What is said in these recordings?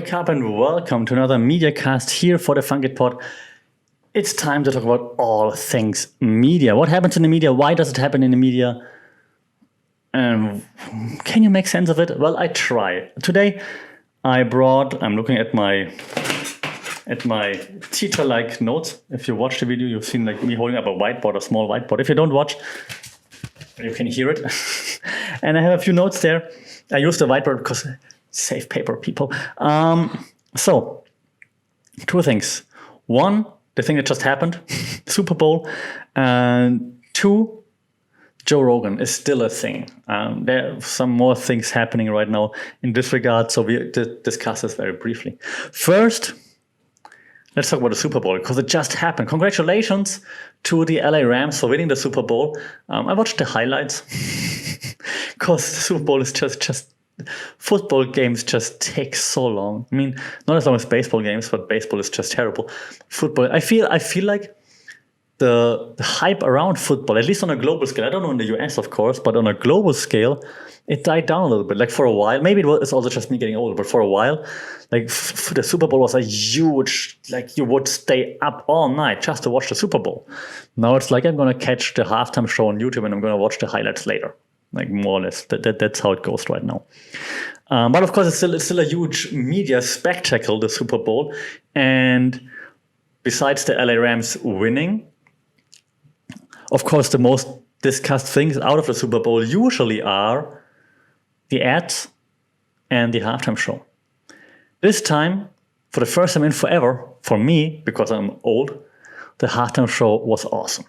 wake up and welcome to another media cast here for the Funkit Pod. It's time to talk about all things media. What happens in the media? Why does it happen in the media? And can you make sense of it? Well, I try. Today I'm looking at my teacher-like notes. If you watch the video, you've seen like me holding up a whiteboard, a small whiteboard. If you don't watch, you can hear it. And I have a few notes there. I use the whiteboard because save paper, people. So, two things. One, the thing that just happened, Super Bowl. And two, Joe Rogan is still a thing. There are some more things happening right now in this regard, so we discuss this very briefly. First, let's talk about the Super Bowl, because it just happened. Congratulations to the LA Rams for winning the Super Bowl. I watched the highlights, because the Super Bowl is just football games just take so long. I mean, not as long as baseball games, but baseball is just terrible. Football, I feel like the hype around football, at least on a global scale, I don't know in the US, of course, but on a global scale, it died down a little bit. Like for a while, maybe it's also just me getting older, but for a while, like the Super Bowl was a huge, like you would stay up all night just to watch the Super Bowl. Now it's like I'm going to catch the halftime show on YouTube and I'm going to watch the highlights later. Like more or less, that's how it goes right now. But of course, it's still a huge media spectacle, the Super Bowl. And besides the LA Rams winning, of course, the most discussed things out of the Super Bowl usually are the ads and the halftime show. This time, for the first time in forever, for me, because I'm old, the halftime show was awesome.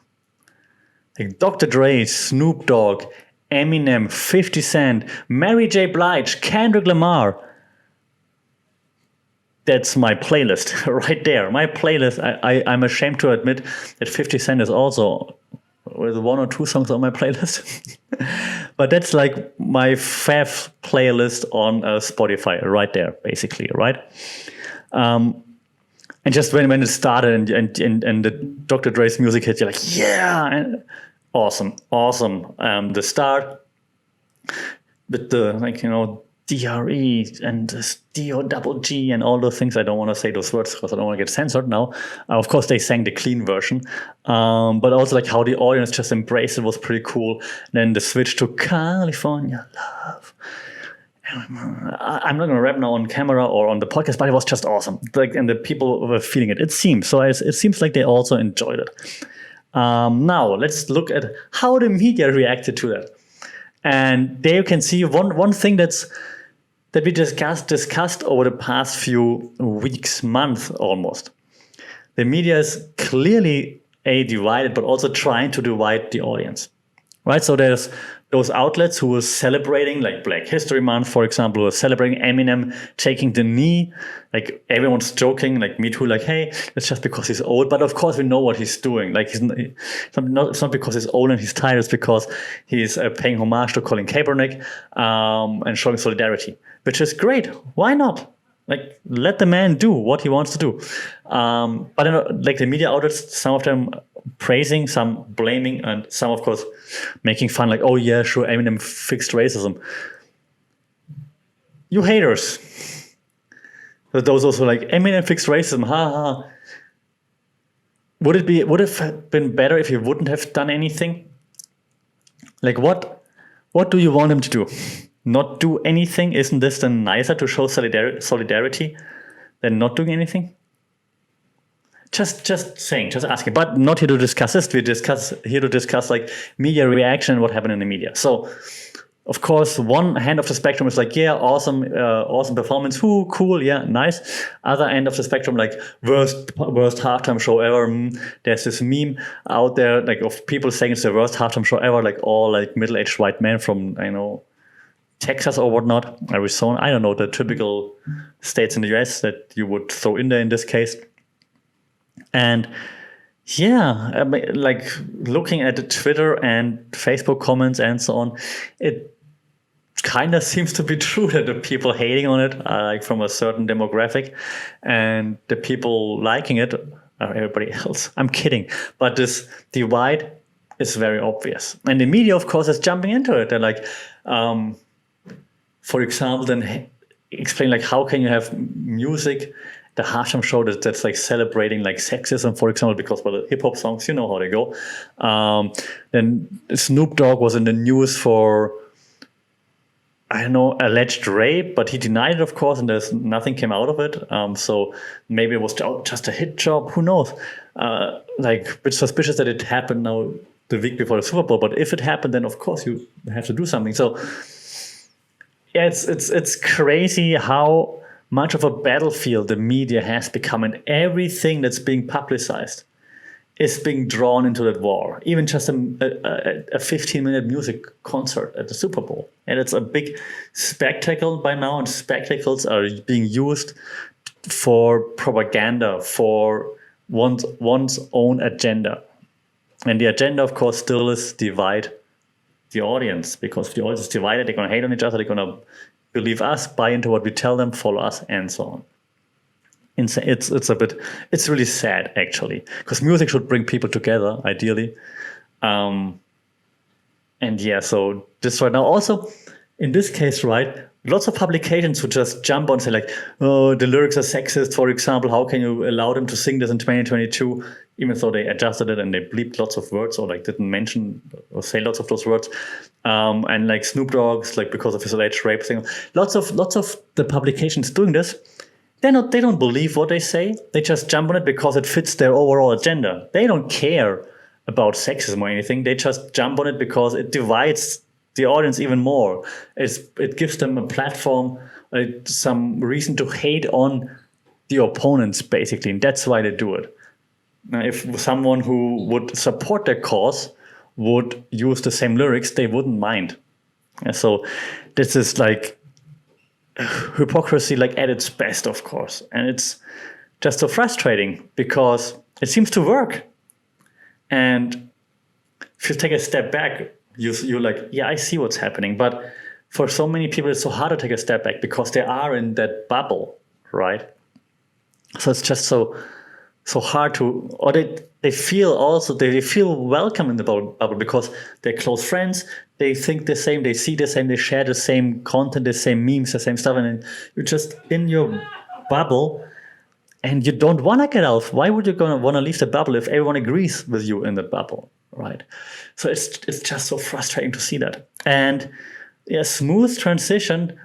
Like Dr. Dre, Snoop Dogg, Eminem, 50 Cent, Mary J. Blige, Kendrick Lamar. That's my playlist right there. My playlist, I'm ashamed to admit that 50 Cent is also with one or two songs on my playlist. But that's like my fav playlist on Spotify right there, basically, right? And just when it started and the Dr. Dre's music hit, you're like, yeah! And awesome. The start with the, like, you know, DRE and DOGG and all those things. I don't want to say those words because I don't want to get censored now. Of course, they sang the clean version. But also like how the audience just embraced it was pretty cool. Then the switch to California Love. I'm not going to rap now on camera or on the podcast, but it was just awesome. Like, and the people were feeling it. It seems. So it seems like they also enjoyed it. Now, let's look at how the media reacted to that. And there you can see one thing that we discussed over the past few weeks, months almost. The media is clearly divided, but also trying to divide the audience, right? So there's those outlets who are celebrating, like Black History Month, for example, who are celebrating Eminem taking the knee. Like everyone's joking, like me too, like, hey, it's just because he's old. But of course, we know what he's doing. Like it's not because he's old and he's tired. It's because he's paying homage to Colin Kaepernick and showing solidarity, which is great. Why not? Like, let the man do what he wants to do. But like the media outlets, some of them praising, some blaming, and some, of course, making fun. Like, oh yeah, sure, Eminem fixed racism. You haters. But those also like, Eminem fixed racism, ha ha. Would it have been better if he wouldn't have done anything? Like, what do you want him to do? Not do anything? Isn't this then nicer to show solidarity than not doing anything? Just saying, just asking, but not here to discuss this. We're here to discuss like media reaction and what happened in the media. So, of course, one hand of the spectrum is like, yeah, awesome performance, cool, yeah, nice. Other end of the spectrum, like worst halftime show ever. There's this meme out there, like of people saying it's the worst halftime show ever, like all like middle-aged white men from Texas or whatnot, Arizona. I don't know the typical states in the US that you would throw in there in this case. And yeah, I mean, like looking at the Twitter and Facebook comments and so on, it kind of seems to be true that the people hating on it are like from a certain demographic, and the people liking it are everybody else. I'm kidding, but this divide is very obvious, and the media, of course, is jumping into it. They're like, for example, then explain like how can you have music, the Hashem show that's like celebrating like sexism, for example, because well, the hip hop songs, you know how they go. Then Snoop Dogg was in the news for, I don't know, alleged rape, but he denied it, of course, and there's nothing came out of it. So maybe it was just a hit job. Who knows? Like, a bit suspicious that it happened now the week before the Super Bowl. But if it happened, then of course you have to do something. So yeah, it's crazy how much of a battlefield the media has become, and everything that's being publicized is being drawn into that war. Even just a 15-minute music concert at the Super Bowl. And it's a big spectacle by now, and spectacles are being used for propaganda, for one's own agenda. And the agenda, of course, still is divide the audience, because if the audience is divided, they're going to hate on each other, they're going to believe us, buy into what we tell them, follow us, and so on. It's really sad, actually, because music should bring people together, ideally. And yeah, so this right now, also in this case, right, lots of publications who just jump on and say like, oh, the lyrics are sexist, for example, how can you allow them to sing this in 2022, even though they adjusted it and they bleeped lots of words, or like didn't mention or say lots of those words. And like Snoop Dogg's, like, because of his alleged rape thing, lots of the publications doing this. They don't believe what they say. They just jump on it because it fits their overall agenda. They don't care about sexism or anything. They just jump on it because it divides the audience even more. It gives them a platform, some reason to hate on the opponents, basically. And that's why they do it. Now, if someone who would support their cause would use the same lyrics, they wouldn't mind. And so this is like hypocrisy, like at its best, of course. And it's just so frustrating because it seems to work. And if you take a step back, you're like, yeah, I see what's happening. But for so many people, it's so hard to take a step back because they are in that bubble, right? So it's just so hard to, or they feel also, they feel welcome in the bubble because they're close friends, they think the same, they see the same, they share the same content, the same memes, the same stuff, and you're just in your bubble and you don't want to get out. Why would you want to leave the bubble if everyone agrees with you in the bubble, right? So it's just so frustrating to see that. And yeah, smooth transition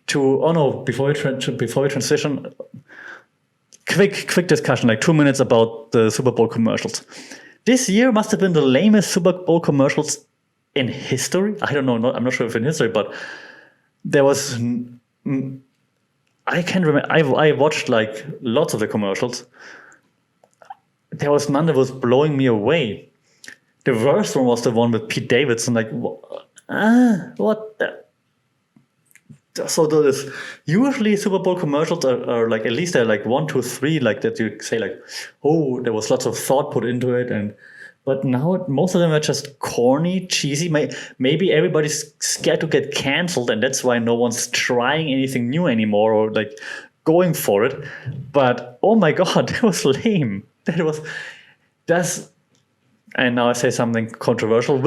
to, oh no, before we transition, quick discussion, like 2 minutes about the Super Bowl commercials. This year must have been the lamest Super Bowl commercials in history. I don't know, I'm not sure if in history, but there was, I can't remember, I watched like lots of the commercials. There was none that was blowing me away. The worst one was the one with Pete Davidson, like, what the? So there's usually Super Bowl commercials are like, at least they're like 1, 2, 3, like that you say like, oh, there was lots of thought put into it, but now most of them are just corny, cheesy. Maybe everybody's scared to get canceled, and that's why no one's trying anything new anymore or like going for it. But oh my god, that was lame. And now I say something controversial.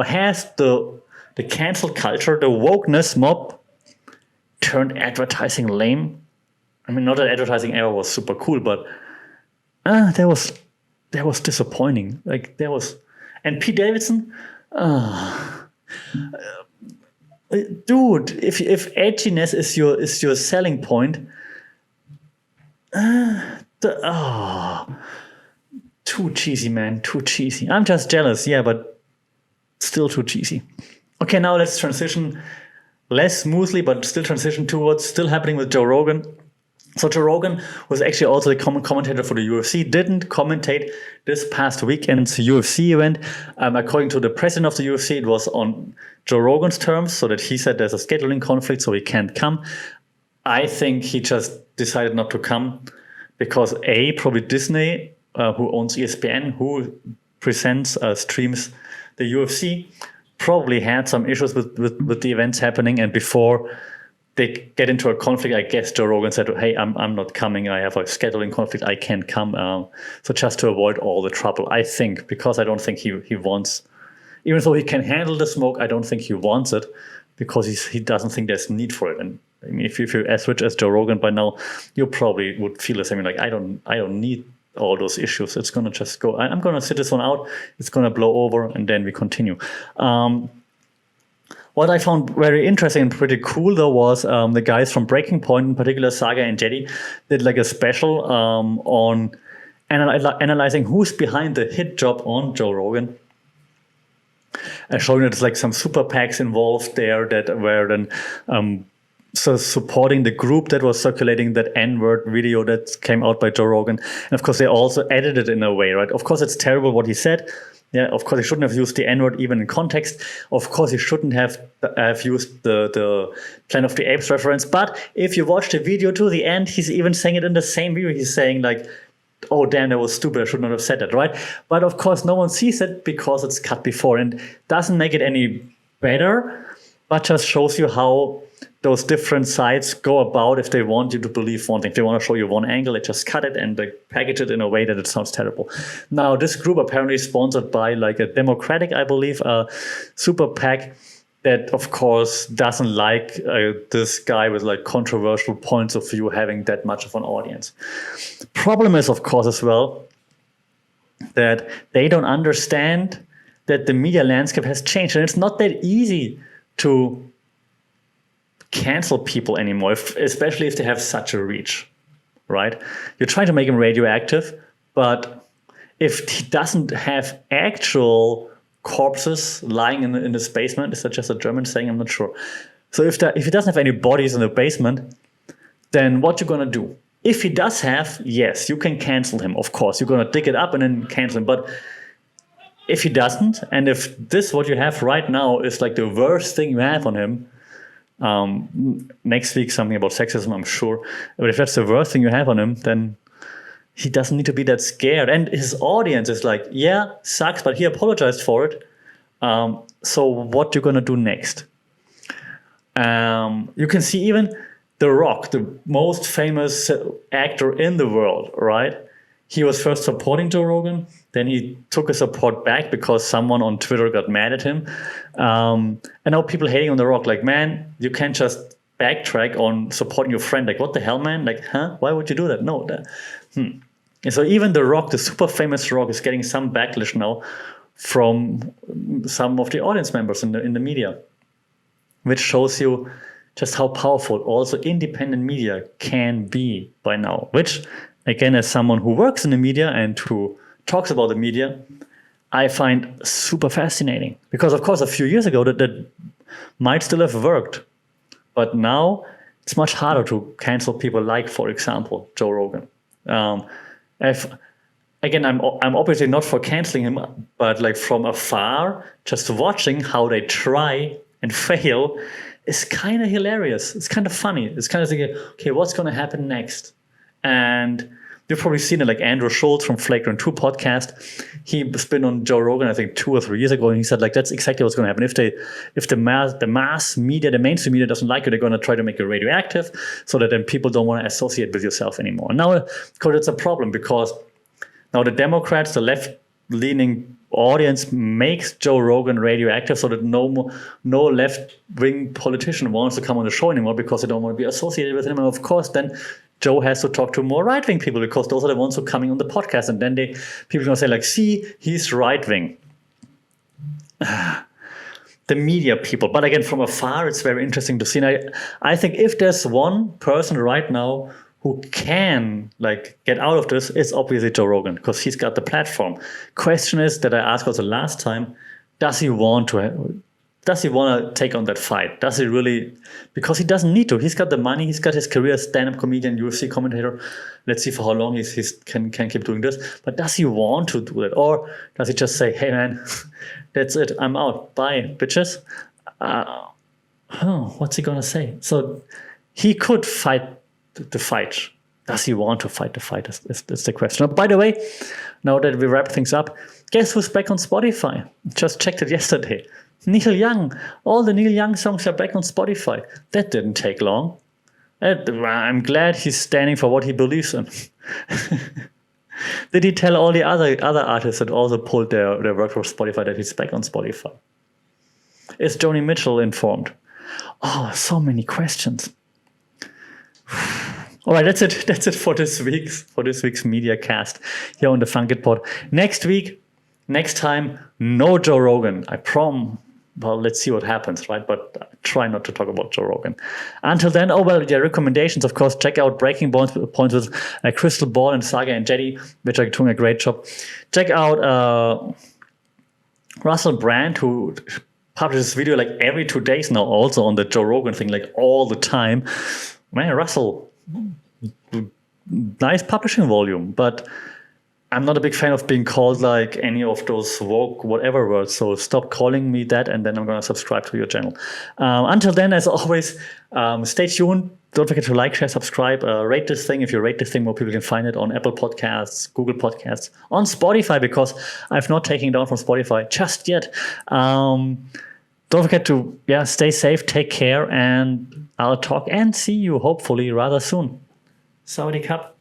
Has the cancel culture, the wokeness mob, turned advertising lame? I mean, not that advertising ever was super cool, but that was disappointing. Like there was, and Pete Davidson, dude, if edginess is your selling point, too cheesy, man, too cheesy. I'm just jealous, yeah, but still too cheesy. Okay, now let's transition less smoothly, but still transition to what's still happening with Joe Rogan. So Joe Rogan was actually also the commentator for the UFC, didn't commentate this past weekend's UFC event. According to the president of the UFC, it was on Joe Rogan's terms, so that he said there's a scheduling conflict, so he can't come. I think he just decided not to come because probably Disney, who owns ESPN, who presents, streams the UFC, probably had some issues with the events happening, and before they get into a conflict, I guess Joe Rogan said, hey, I'm not coming, I have a scheduling conflict, I can't come. So just to avoid all the trouble, I think, because I don't think he wants Even though he can handle the smoke, I don't think he wants it because he doesn't think there's need for it. And I mean, if you're as rich as Joe Rogan by now, you probably would feel the same. Like, I don't need all those issues. It's gonna just go. I'm gonna sit this one out. It's gonna blow over, and then we continue. What I found very interesting and pretty cool, though, was the guys from Breaking Point, in particular Saga and Jetty, did like a special on analyzing who's behind the hit job on Joe Rogan. Showing that there's like some super PACs involved there that were then so supporting the group that was circulating that N-word video that came out by Joe Rogan. And of course, they also edited it in a way, right? Of course, it's terrible what he said. Yeah, of course, he shouldn't have used the N-word even in context. Of course, he shouldn't have used the Planet of the Apes reference. But if you watch the video to the end, he's even saying it in the same video. He's saying like, oh, damn, that was stupid. I should not have said that, right? But of course, no one sees it because it's cut before and doesn't make it any better, but just shows you how those different sides go about if they want you to believe one thing. If they want to show you one angle, they just cut it and they package it in a way that it sounds terrible. Now, this group apparently is sponsored by like a Democratic, I believe, super PAC that, of course, doesn't like this guy with like controversial points of view having that much of an audience. Problem is, of course, as well, that they don't understand that the media landscape has changed. And it's not that easy to cancel people anymore, especially if they have such a reach, right? You're trying to make him radioactive, but if he doesn't have actual corpses lying in his basement, is that just a German saying? I'm not sure. So if he doesn't have any bodies in the basement, then what you're going to do? If he does have, yes, you can cancel him, of course. You're going to dig it up and then cancel him. But if he doesn't, and if this, what you have right now, is like the worst thing you have on him, next week something about sexism, I'm sure. But if that's the worst thing you have on him, then he doesn't need to be that scared. And his audience is like, yeah, sucks, but he apologized for it. So what you gonna do next? You can see even The Rock, the most famous actor in the world, right? He was first supporting Joe Rogan. Then he took his support back because someone on Twitter got mad at him. And now people hating on The Rock, like, man, you can't just backtrack on supporting your friend. Like, what the hell, man? Like, huh? Why would you do that? No. And so even The Rock, the super famous Rock, is getting some backlash now from some of the audience members in the media, which shows you just how powerful also independent media can be by now, which, again, as someone who works in the media and who talks about the media, I find super fascinating. Because, of course, a few years ago, that might still have worked. But now it's much harder to cancel people like, for example, Joe Rogan. Again, I'm obviously not for canceling him, but like from afar, just watching how they try and fail is kind of hilarious. It's kind of funny. It's kind of like, okay, what's going to happen next? And you've probably seen it, like Andrew Schultz from Flagrant 2 podcast. He's been on Joe Rogan, I think 2 or 3 years ago, and he said, like, that's exactly what's going to happen. If the mass media, the mainstream media doesn't like you, they're going to try to make you radioactive so that then people don't want to associate with yourself anymore. Now, of course, it's a problem because now the Democrats, the left-leaning audience, makes Joe Rogan radioactive so that no left-wing politician wants to come on the show anymore because they don't want to be associated with him. And of course, then Joe has to talk to more right-wing people because those are the ones who are coming on the podcast. And then people are going to say, like, see, he's right-wing. The media people. But again, from afar, it's very interesting to see. And I think if there's one person right now who can like get out of this, it's obviously Joe Rogan because he's got the platform. Question is that I asked also last time, does he want to take on that fight? Does he really? Because he doesn't need to. He's got the money. He's got his career as stand-up comedian, UFC commentator. Let's see for how long he can keep doing this. But does he want to do it? Or does he just say, hey, man, that's it. I'm out. Bye, bitches. What's he going to say? So he could fight the fight. Does he want to fight the fight? That's the question. By the way, now that we wrap things up, guess who's back on Spotify? Just checked it yesterday. Neil Young. All the Neil Young songs are back on Spotify. That didn't take long. I'm glad he's standing for what he believes in. Did he tell all the other artists that also pulled their work from Spotify that he's back on Spotify? Is Joni Mitchell informed? Oh, so many questions. All right, that's it. That's it for this week's media cast here on the Funk It Pod. Next week, next time, no Joe Rogan. I promise. Well, let's see what happens, right? But I try not to talk about Joe Rogan. Until then, recommendations, of course, check out Breaking Points with Crystal Ball and Saga and Jetty, which are doing a great job. Check out Russell Brand, who publishes video like every 2 days now, also on the Joe Rogan thing, like all the time. Man, Russell, nice publishing volume, but I'm not a big fan of being called like any of those woke whatever words, so stop calling me that, and then I'm going to subscribe to your channel. Until then, as always, stay tuned. Don't forget to like, share, subscribe, rate this thing. If you rate this thing, more people can find it on Apple Podcasts, Google Podcasts, on Spotify, because I've not taken it down from Spotify just yet. Don't forget to stay safe, take care, and I'll talk and see you hopefully rather soon. Sawadee Cup.